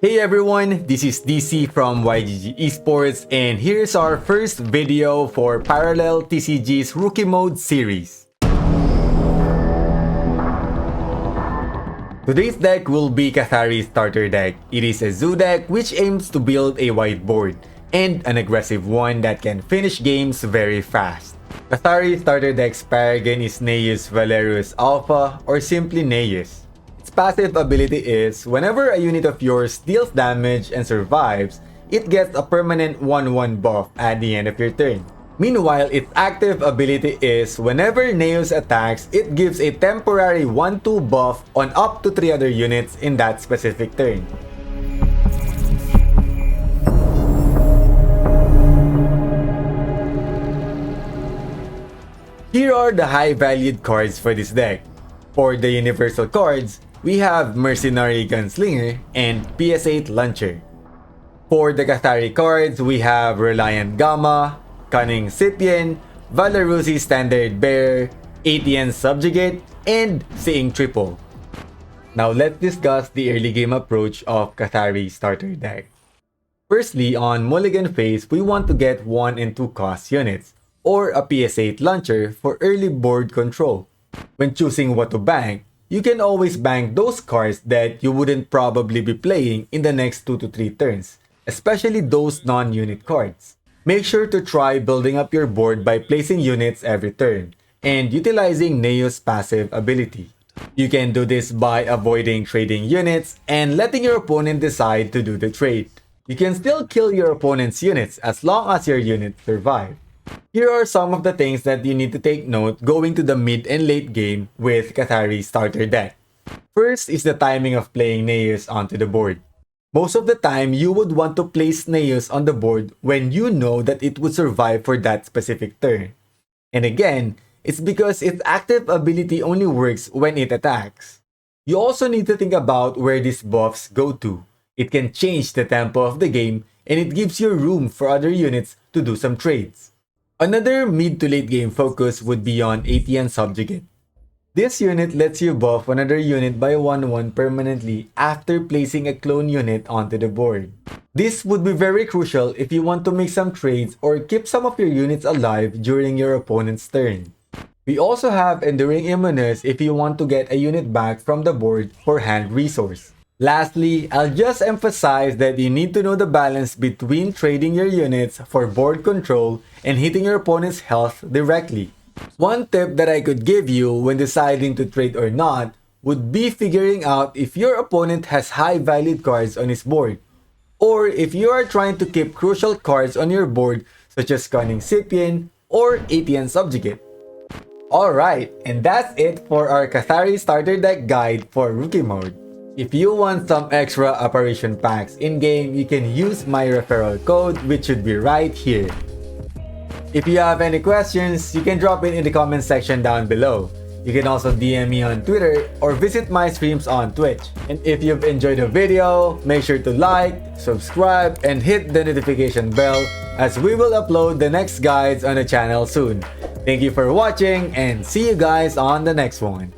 Hey everyone, this is DC from YGG Esports, and here's our first video for Parallel TCG's Rookie Mode series. Today's deck will be Kathari's starter deck. It is a zoo deck which aims to build a wide board, and an aggressive one that can finish games very fast. Kathari's starter deck's paragon is Neus Valerius Alpha, or simply Neus. Its passive ability is, whenever a unit of yours deals damage and survives, it gets a permanent 1/1 buff at the end of your turn. Meanwhile, its active ability is, whenever Neus attacks, it gives a temporary 1/2 buff on up to 3 other units in that specific turn. Here are the high-valued cards for this deck. For the universal cards, we have Mercenary Gunslinger and PS8 Launcher. For the Kathari cards, we have Reliant Gamma, Cunning Scythian, Valerusi Standard Bearer, ATN Subjugate, and Seeing Triple. Now let's discuss the early game approach of Kathari starter deck. Firstly, on Mulligan phase, we want to get 1 and 2 cost units, or a PS8 Launcher for early board control. When choosing what to bank, you can always bank those cards that you wouldn't probably be playing in the next 2 to 3 turns, especially those non-unit cards. Make sure to try building up your board by placing units every turn, and utilizing Neos' passive ability. You can do this by avoiding trading units and letting your opponent decide to do the trade. You can still kill your opponent's units as long as your units survive. Here are some of the things that you need to take note going to the mid and late game with Kathari's starter deck. First is the timing of playing Neus onto the board. Most of the time, you would want to place Neus on the board when you know that it would survive for that specific turn. And again, it's because its active ability only works when it attacks. You also need to think about where these buffs go to. It can change the tempo of the game, and it gives you room for other units to do some trades. Another mid to late game focus would be on ATN Subjugate. This unit lets you buff another unit by 1/1 permanently after placing a clone unit onto the board. This would be very crucial if you want to make some trades or keep some of your units alive during your opponent's turn. We also have Enduring Immunus if you want to get a unit back from the board for hand resource. Lastly, I'll just emphasize that you need to know the balance between trading your units for board control and hitting your opponent's health directly. One tip that I could give you when deciding to trade or not would be figuring out if your opponent has high valued cards on his board, or if you are trying to keep crucial cards on your board such as Cunning Scythian or ATN Subjugate. Alright, and that's it for our Kathari starter deck guide for Rookie Mode. If you want some extra apparition packs in-game, you can use my referral code, which should be right here. If you have any questions, you can drop it in the comment section down below. You can also DM me on Twitter or visit my streams on Twitch. And if you've enjoyed the video, make sure to like, subscribe, and hit the notification bell as we will upload the next guides on the channel soon. Thank you for watching, and see you guys on the next one.